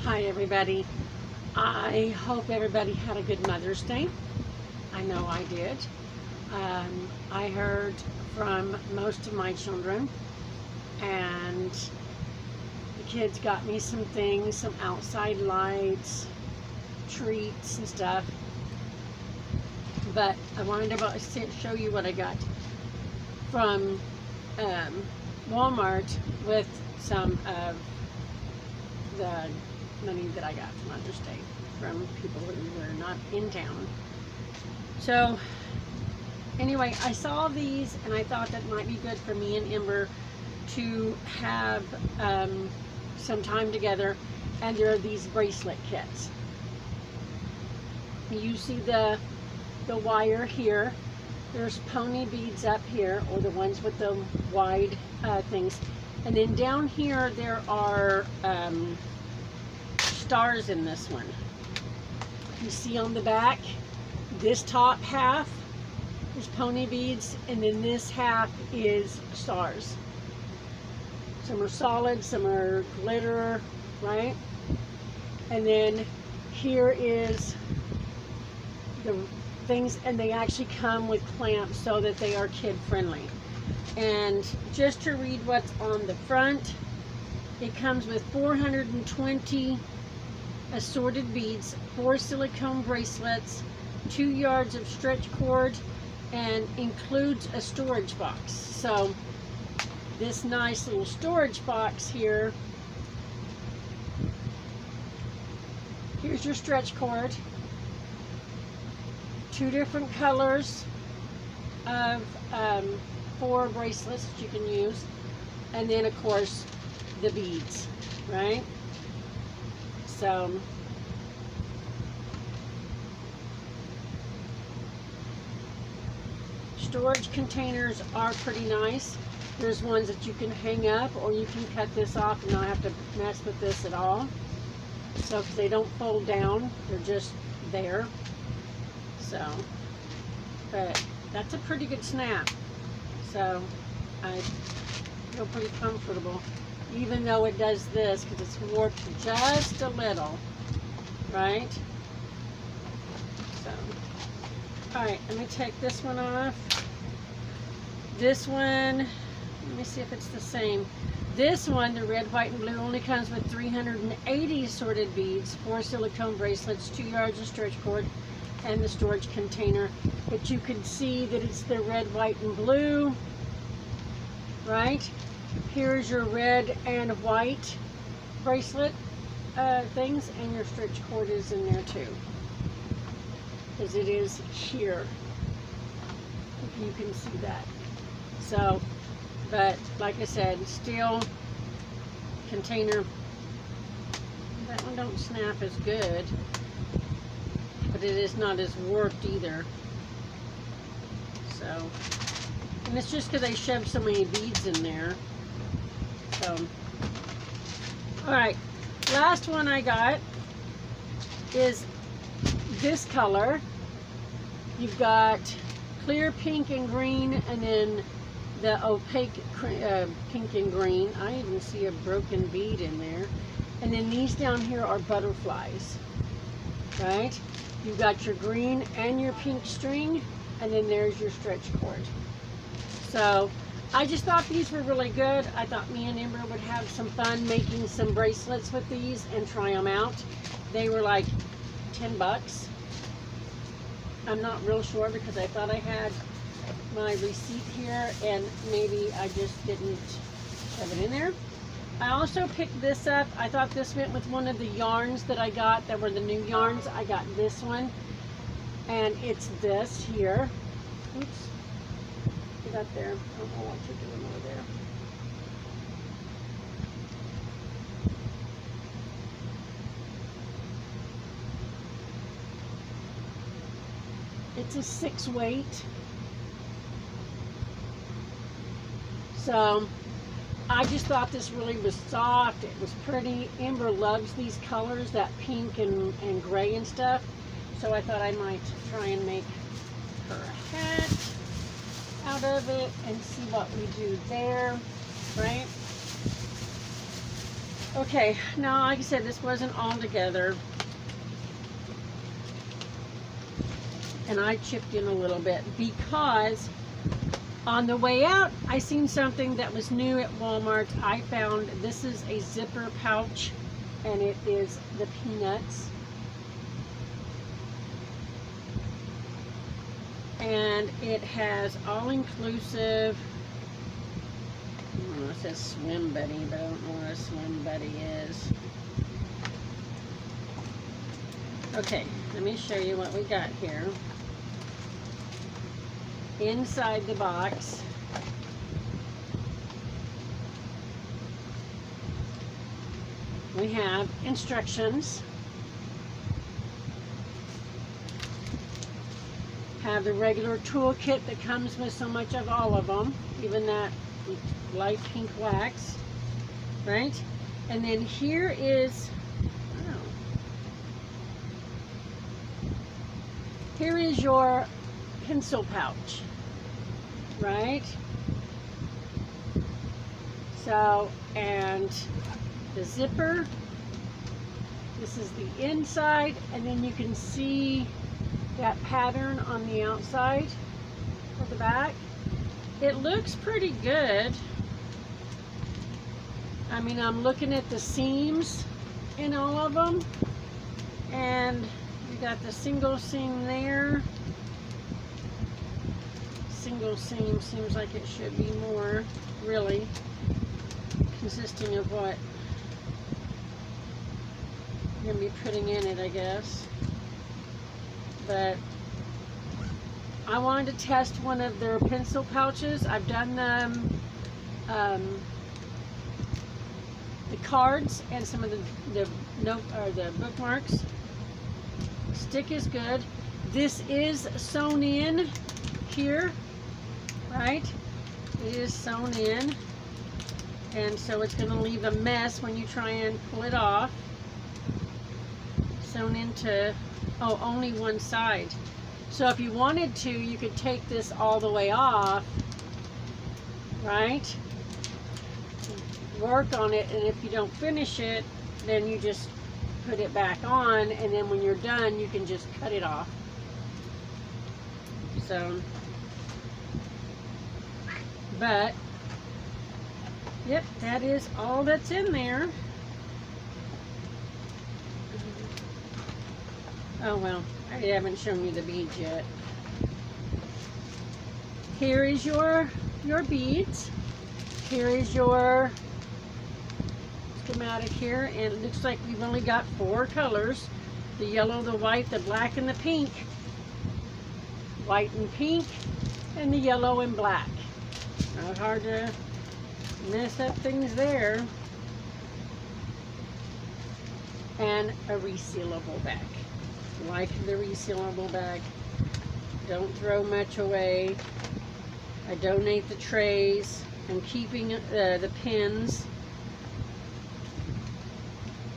Hi everybody. I hope everybody had a good Mother's Day. I know I did. I heard from most of my children, and the kids got me some things, some outside lights, treats and stuff. But I wanted to show you what I got from Walmart with some of the money that I got from Mother's Day from people who were not in town. So anyway, I saw these and I thought that might be good for me and Ember to have some time together, and there are these bracelet kits. You see the wire here. There's pony beads up here, or the ones with the wide things, and then down here there are stars in this one. You see on the back, this top half is pony beads, and then this half is stars. Some are solid, some are glitter, right? And then here is the things, and they actually come with clamps so that they are kid friendly. And just to read what's on the front, it comes with 420 assorted beads, 4 silicone bracelets, 2 yards of stretch cord, and includes a storage box. So this nice little storage box here, here's your stretch cord, 2 different colors of 4 bracelets that you can use, and then of course the beads, right? So storage containers are pretty nice. There's ones that you can hang up, or you can cut this off and not have to mess with this at all. So because they don't fold down, they're just there. So, but that's a pretty good snap. So I feel pretty comfortable, even though it does this, because it's warped just a little, right? So, all right, let me take this one off. This one, let me see if it's the same. This one, the red, white, and blue, only comes with 380 assorted beads, 4 silicone bracelets, 2 yards of stretch cord, and the storage container. But you can see that it's the red, white, and blue, right? Here's your red and white bracelet things, and your stretch cord is in there too, because it is here, if you can see that. So, but like I said, steel container. That one don't snap as good, but it is not as warped either. So, and it's just because I shoved so many beads in there. So, all right, last one I got is this color. You've got clear pink and green, and then the opaque pink and green. I even see a broken bead in there. And then these down here are butterflies, right? You've got your green and your pink string, and then there's your stretch cord. So I just thought these were really good. I thought me and Ember would have some fun making some bracelets with these and try them out. They were like 10 bucks. I'm not real sure, because I thought I had my receipt here and maybe I just didn't shove it in there. I also picked this up. I thought this went with one of the yarns that I got that were the new yarns. I got this one, and it's this here. Oops. Get up there. I don't know what you're doing over there. It's a 6 weight. So I just thought this really was soft. It was pretty. Ember loves these colors, that pink and gray and stuff. So I thought I might try and make her a hat out of it and see what we do there, right? Okay, now like I said, this wasn't all together. And I chipped in a little bit because on the way out, I seen something that was new at Walmart. I found this is a zipper pouch, and it is the peanuts. And it has all-inclusive, it says Swim Buddy, but I don't know what a Swim Buddy is. Okay, let me show you what we got here. Inside the box, we have instructions, have the regular toolkit that comes with so much of all of them, even that light pink wax, right? And then here is, here is your pencil pouch, right? So, and the zipper, this is the inside, and then you can see that pattern on the outside of the back. It looks pretty good. I mean, I'm looking at the seams in all of them, and you got the single seam there. Single seam seems like it should be more, really, consisting of what you're going to be putting in it, I guess. But I wanted to test one of their pencil pouches. I've done them, the cards and some of the note or the bookmarks. Stick is good. This is sewn in here, right? It is sewn in, and so it's going to leave a mess when you try and pull it off. Sewn into, oh, only one side. So if you wanted to, you could take this all the way off, right? Work on it, and if you don't finish it, then you just put it back on, and then when you're done, you can just cut it off. So, but, yep, that is all that's in there. Oh well, I haven't shown you the beads yet. Here is your beads. Here is your schematic here, and it looks like we've only got 4 colors: the yellow, the white, the black, and the pink. White and pink, and the yellow and black. Not hard to mess up things there. And a resealable bag. Like the resealable bag. Don't throw much away. I donate the trays. I'm keeping the pins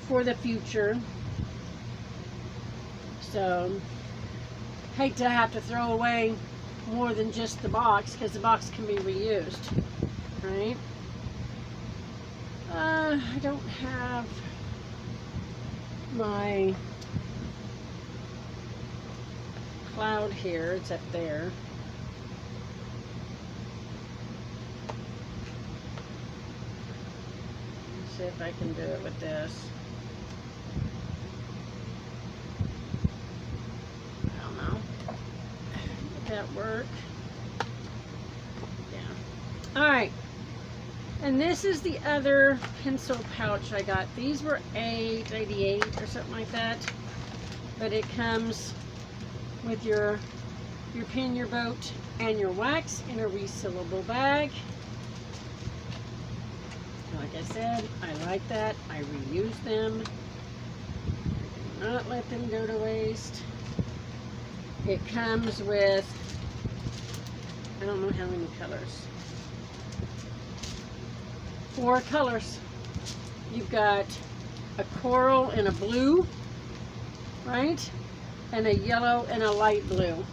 for the future. So, hate to have to throw away more than just the box, because the box can be reused, right? I don't have my cloud here. It's up there. Let's see if I can do it with this. I don't know. Would that work? Yeah. Alright. And this is the other pencil pouch I got. These were $8.88 or something like that. But it comes with your pin, your boat, and your wax in a resealable bag. Like I said, I like that. I reuse them. I do not let them go to waste. It comes with, I don't know how many colors. 4 colors. You've got a coral and a blue, right? And a yellow and a light blue.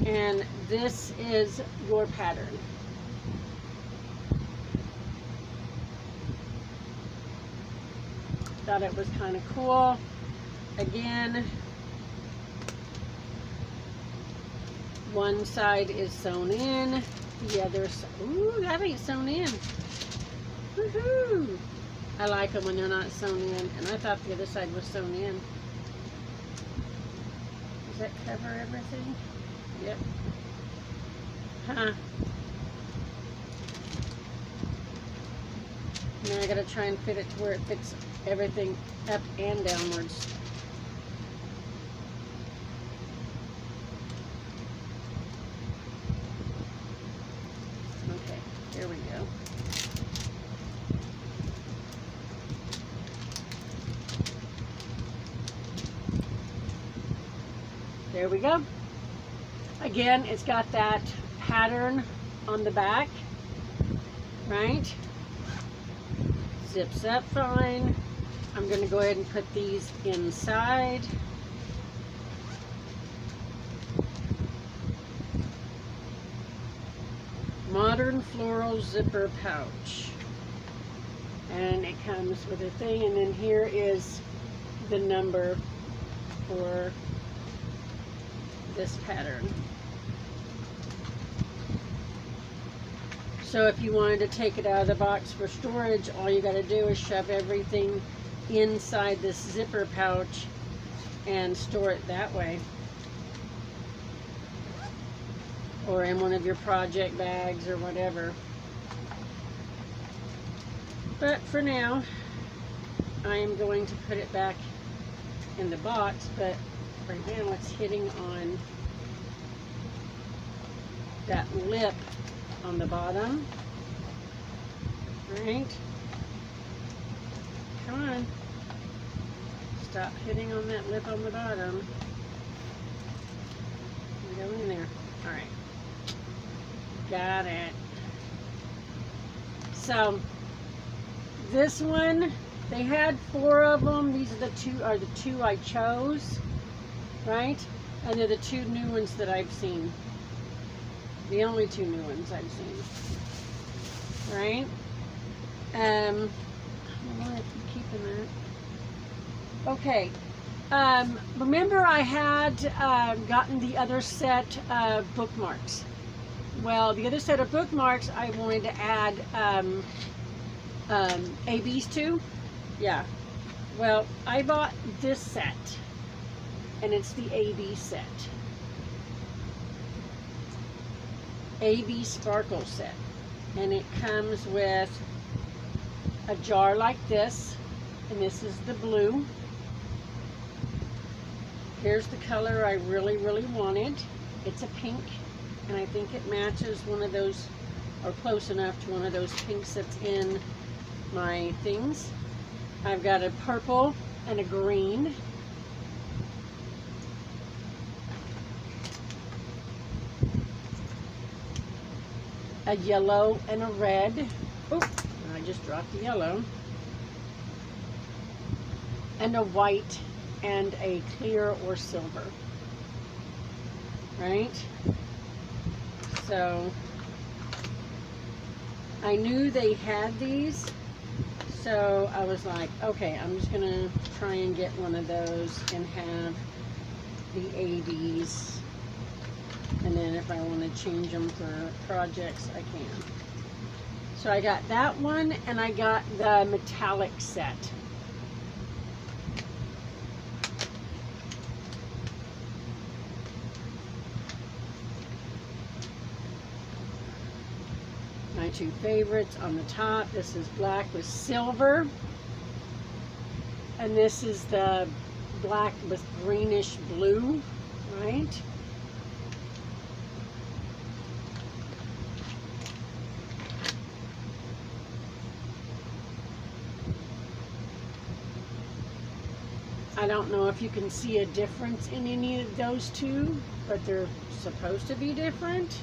And this is your pattern. thought it was kind of cool. Again, one side is sewn in, the other side, ooh, that ain't sewn in. Woohoo! I like them when they're not sewn in, and I thought the other side was sewn in. Does that cover everything? Yep. Huh. Now I gotta try and fit it to where it fits everything up and downwards. Okay, there we go. There we go. Again, it's got that pattern on the back, right? Zips up fine. I'm going to go ahead and put these inside. Modern floral zipper pouch. And it comes with a thing, and then here is the number for this pattern. So if you wanted to take it out of the box for storage, all you got to do is shove everything inside this zipper pouch and store it that way. Or in one of your project bags or whatever. But for now, I am going to put it back in the box, but right now it's hitting on that lip on the bottom. Right? Come on. Stop hitting on that lip on the bottom. Go in there. Alright. Got it. So, this one, they had 4 of them. These are the two I chose. Right? And they're the 2 new ones that I've seen. The only 2 new ones I've seen. Right? I want to keep keeping that. Okay. Remember I had gotten the other set of bookmarks. Well, the other set of bookmarks I wanted to add ABs to. Yeah. Well, I bought this set. And it's the AB set. AB Sparkle set. And it comes with a jar like this. And this is the blue. Here's the color I really, really wanted. It's a pink. And I think it matches one of those, or close enough to one of those pinks that's in my things. I've got a purple and a green. A yellow and a red. Oh, I just dropped the yellow. And a white and a clear or silver. Right? So, I knew they had these. So, I was like, okay, I'm just going to try and get one of those and have the ABs. And then if I want to change them for projects, I can. So I got that one, and I got the metallic set. My 2 favorites on the top. This is black with silver. And this is the black with greenish blue, right? I don't know if you can see a difference in any of those 2, but they're supposed to be different.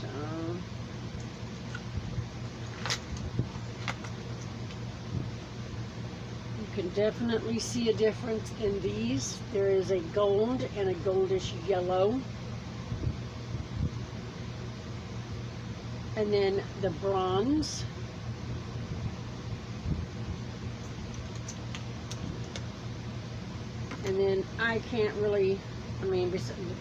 So, you can definitely see a difference in these. There is a gold and a goldish yellow. And then the bronze. And then I can't really, I mean,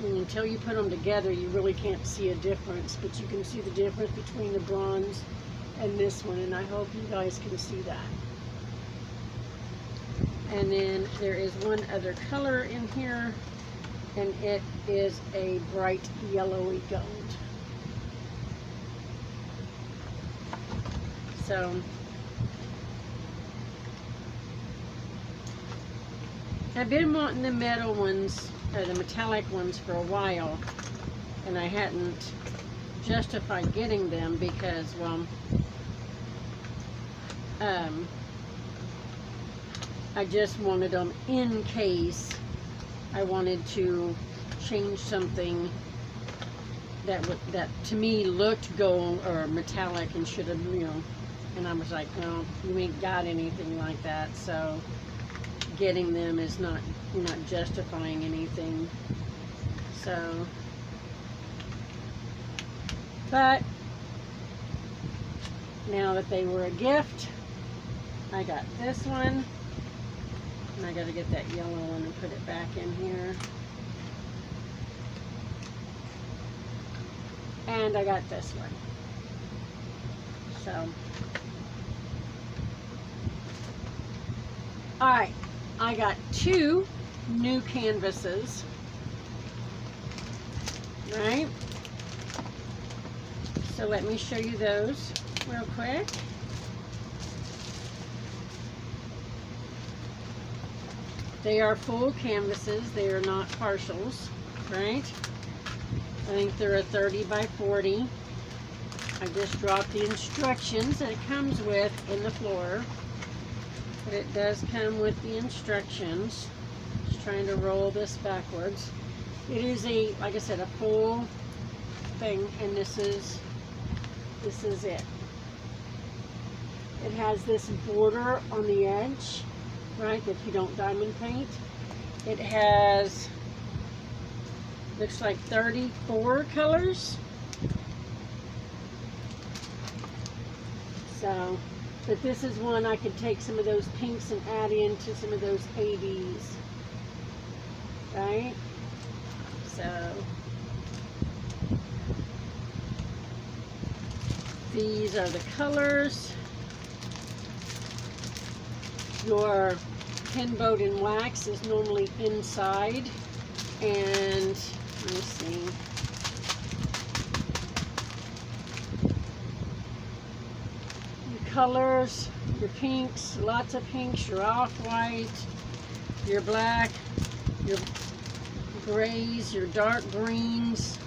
until you put them together, you really can't see a difference. But you can see the difference between the bronze and this one, and I hope you guys can see that. And then there is one other color in here, and it is a bright yellowy gold. So I've been wanting the metal ones, or the metallic ones, for a while, and I hadn't justified getting them because, well, I just wanted them in case I wanted to change something that to me looked gold or metallic and should have, you know, and I was like, no, you ain't got anything like that, so getting them is not justifying anything. So, but now that they were a gift, I got this one, and I got to get that yellow one and put it back in here. And I got this one. So, alright, I got 2 new canvases. Right? So let me show you those real quick. They are full canvases. They are not partials, right? I think they're a 30 by 40. I just dropped the instructions that it comes with in the floor. But it does come with the instructions. Just trying to roll this backwards. It is a, like I said, a full thing, and this is it. It has this border on the edge, right, that you don't diamond paint. It has, looks like 34 colors. So, but this is one I could take some of those pinks and add into some of those 80s, right? So, these are the colors. Your pen boat in wax is normally inside, and let me see. Your colors, your pinks, lots of pinks, your off-white, your black, your grays, your dark greens.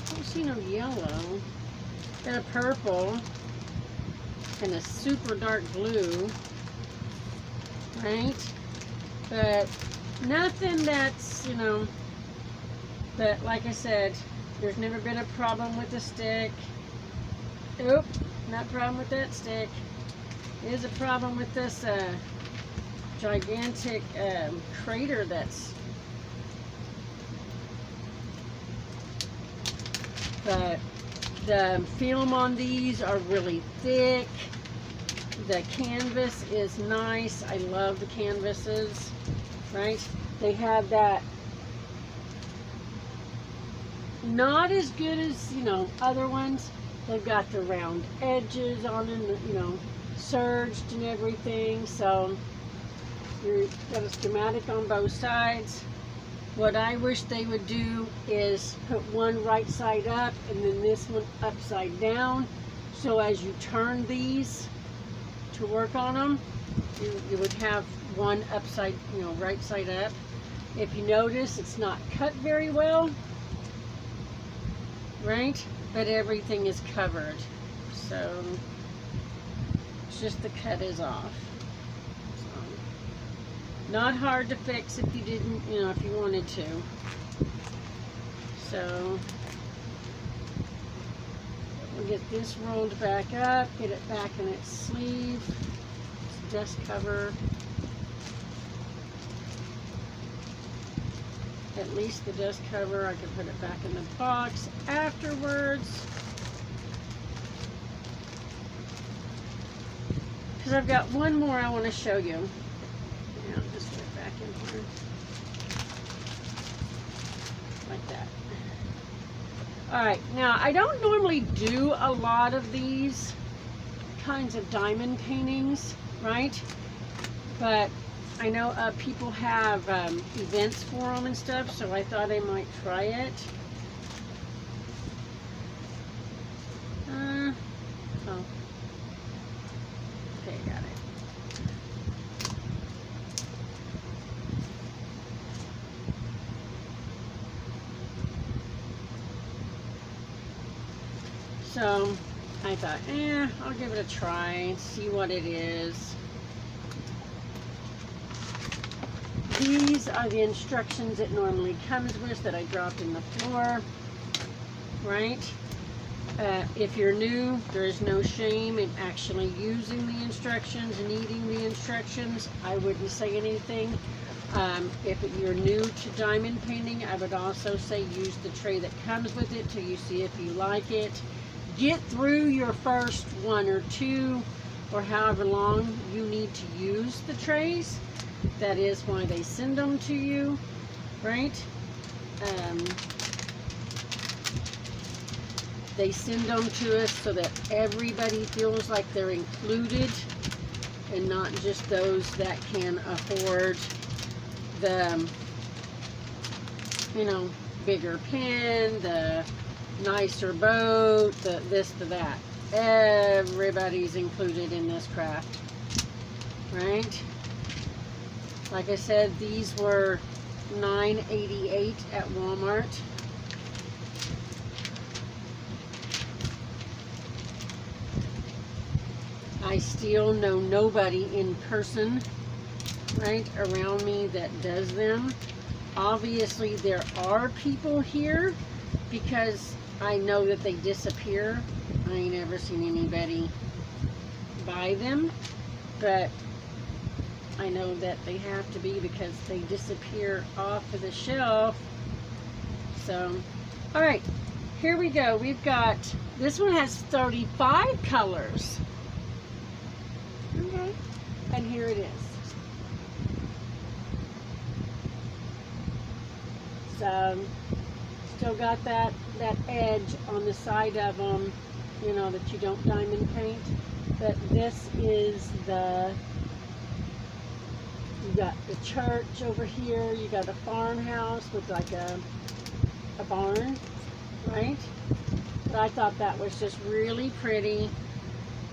I don't see no yellow. Got a purple and a super dark blue, right? But nothing that's, you know, but like I said, there's never been a problem with the stick. Oop, not a problem with that stick. There's a problem with this gigantic crater that's, but the film on these are really thick. The canvas is nice. I love the canvases, right? They have that, not as good as, you know, other ones. They've got the round edges on them, you know, serged and everything. So you've got a schematic on both sides. What I wish they would do is put one right side up and then this one upside down. So as you turn these to work on them, you would have one upside, you know, right side up. If you notice, it's not cut very well, right? But everything is covered. So it's just the cut is off. Not hard to fix if you didn't, you know, if you wanted to. So we'll get this rolled back up, get it back in its sleeve, its dust cover. At least the dust cover, I can put it back in the box afterwards. because I've got one more I want to show you. Yeah, I'll just get it back in here. Like that. Alright, now I don't normally do a lot of these kinds of diamond paintings, right? But I know people have events for them and stuff, so I thought I might try it. Oh. Okay, got it. So I thought, I'll give it a try and see what it is. These are the instructions it normally comes with that I dropped in the floor, right? If you're new, there is no shame in actually using the instructions and eating the instructions. I wouldn't say anything. If you're new to diamond painting, I would also say use the tray that comes with it till you see if you like it. Get through your first one or two or however long you need to use the trays. That is why they send them to you, right? They send them to us so that everybody feels like they're included and not just those that can afford the, you know, bigger pen, the nicer boat, the this, the that. Everybody's included in this craft, right? Like I said, these were $9.88 at Walmart. I still know nobody in person, right, around me that does them. Obviously, there are people here because I know that they disappear. I ain't never seen anybody buy them, but I know that they have to be because they disappear off of the shelf. So, all right, here we go. We've got, this one has 35 colors. Okay, and here it is. So, still got that edge on the side of them, you know, that you don't diamond paint. But this is the, you got the church over here, you got a farmhouse with like a barn, right? But I thought that was just really pretty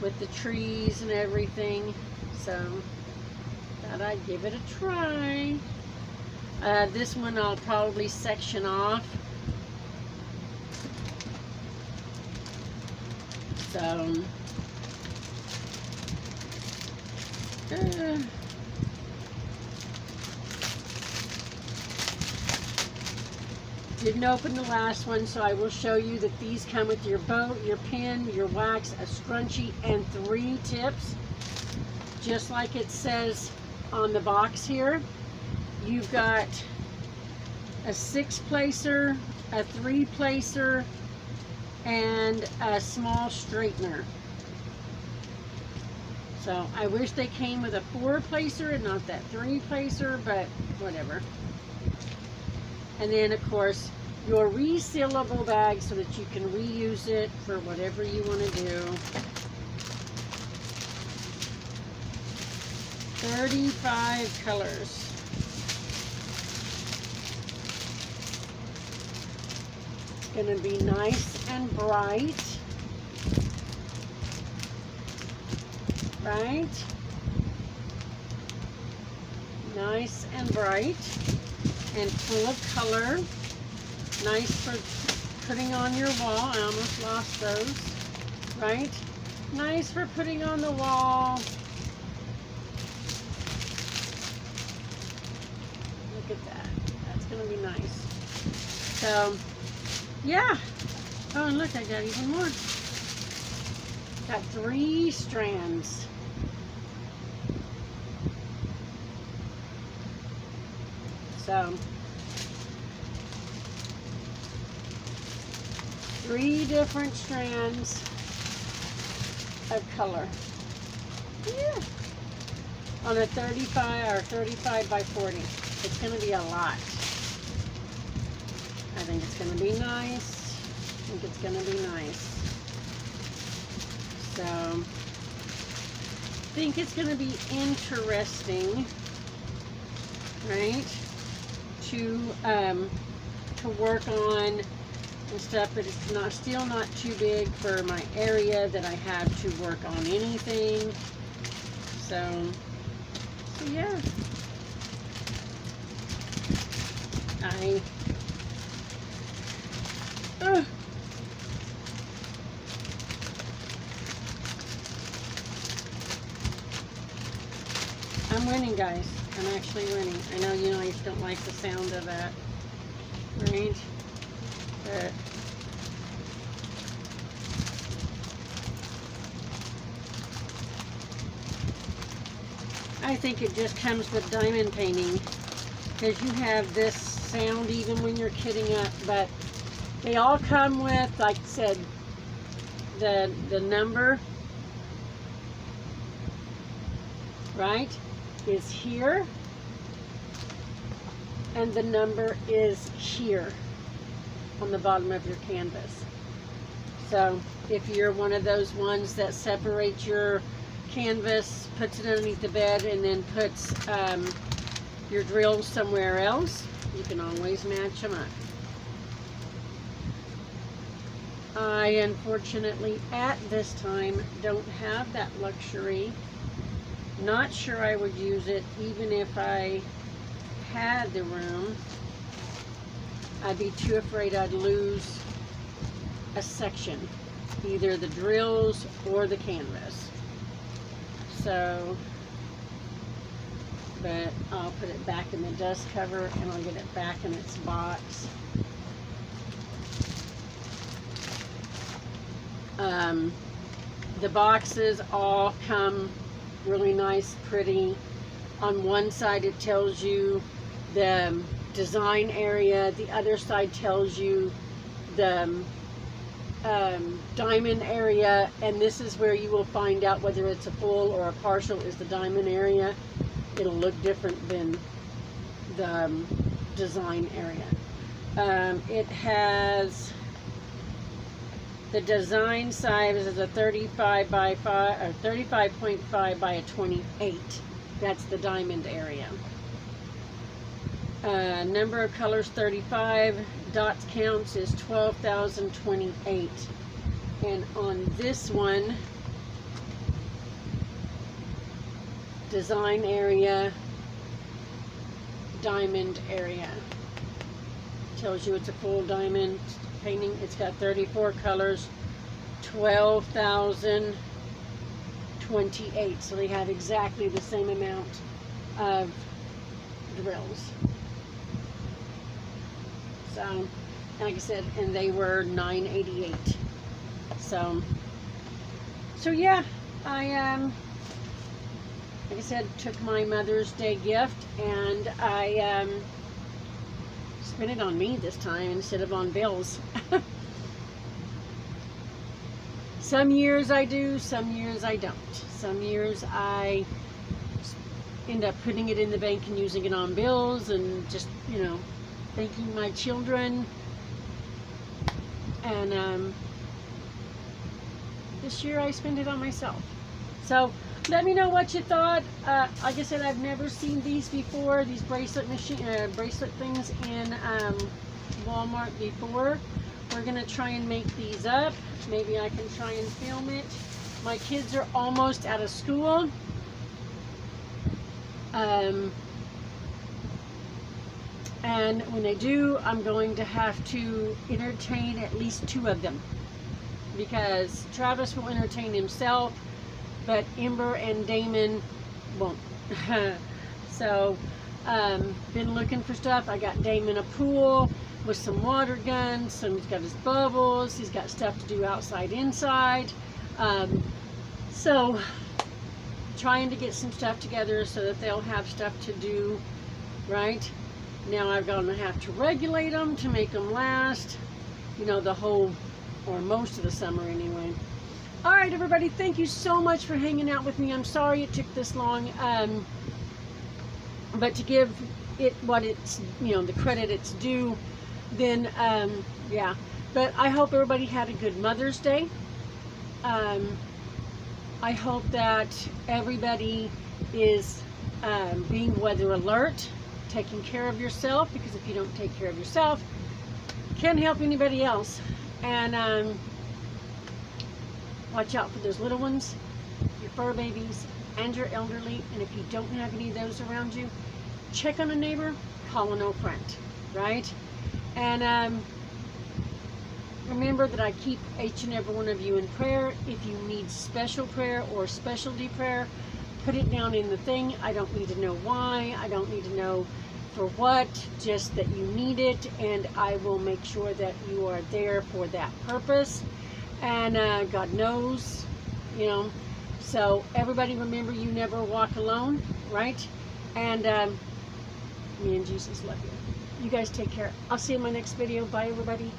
with the trees and everything, so thought I'd give it a try. This one I'll probably section off. So, didn't open the last one, so I will show you that these come with your boat, your pen, your wax, a scrunchie, and 3 tips. Just like it says on the box here. You've got a 6-placer, a 3-placer, and a small straightener. So I wish they came with a 4-placer and not that 3-placer, but whatever. And then, of course, your resealable bag so that you can reuse it for whatever you want to do. 35 colors. It's going to be nice and bright. Right? Nice and bright. And full of color. Nice for putting on your wall. I almost lost those. Right? Nice for putting on the wall. Look at that. That's going to be nice. So, yeah. Oh, and look, I got even more. Got 3 strands. So, 3 different strands of color. Yeah. On a 35 or 35 by 40. It's going to be a lot. I think it's going to be nice. I think it's going to be nice. So, I think it's going to be interesting, right, to work on and stuff, but it's not still not too big for my area that I have to work on anything. So yeah, I'm winning, guys. I'm actually winning. I know you guys don't like the sound of that, right? But I think it just comes with diamond painting, because you have this sound even when you're kitting up. But they all come with, like I said, the number, right, is here, and the number is here on the bottom of your canvas. So if you're one of those ones that separates your canvas, puts it underneath the bed, and then puts your drills somewhere else, you can always match them up. I unfortunately at this time don't have that luxury. Not sure I would use it even if I had the room. I'd be too afraid I'd lose a section, either the drills or the canvas. So, but I'll put it back in the dust cover and I'll get it back in its box. The boxes all come really nice, pretty. On one side it tells you the design area, the other side tells you the diamond area, and this is where you will find out whether it's a full or a partial is the diamond area. It'll look different than the design area. It has the design size is a 35 by 5 or 35.5 by a 28. That's the diamond area. Number of colors 35, dots counts is 12,028. And on this one, design area, diamond area. Tells you it's a full diamond painting. It's got 34 colors, 12,028. So they have exactly the same amount of drills. So, like I said, and they were $9.88. So yeah, I like I said, took my Mother's Day gift and I spent it on me this time instead of on bills. Some years I do, some years I don't. Some years I end up putting it in the bank and using it on bills and just, you know, thanking my children. And this year I spent it on myself. So let me know what you thought. Like I said, I've never seen these before, these bracelet things in Walmart before. We're gonna try and make these up. Maybe I can try and film it. My kids are almost out of school. And when they do, I'm going to have to entertain at least 2 of them, because Travis will entertain himself, but Ember and Damon won't. So, been looking for stuff. I got Damon a pool with some water guns, he's got his bubbles, he's got stuff to do outside, inside. So, trying to get some stuff together so that they'll have stuff to do, right? Now I'm going to have to regulate them to make them last, you know, the whole, or most of the summer anyway. All right, everybody, thank you so much for hanging out with me. I'm sorry it took this long, but to give it what it's, the credit it's due, then, yeah. But I hope everybody had a good Mother's Day. I hope that everybody is being weather alert, taking care of yourself, because if you don't take care of yourself, you can't help anybody else. And watch out for those little ones, your fur babies, and your elderly. And if you don't have any of those around you, check on a neighbor, call an old friend, right? And remember that I keep each and every one of you in prayer. If you need special prayer or specialty prayer, put it down in the thing. I don't need to know why. I don't need to know for what, just that you need it, and I will make sure that you are there for that purpose. And God knows, so everybody remember, you never walk alone, right? And me and Jesus love you. You guys take care. I'll see you in my next video. Bye, everybody.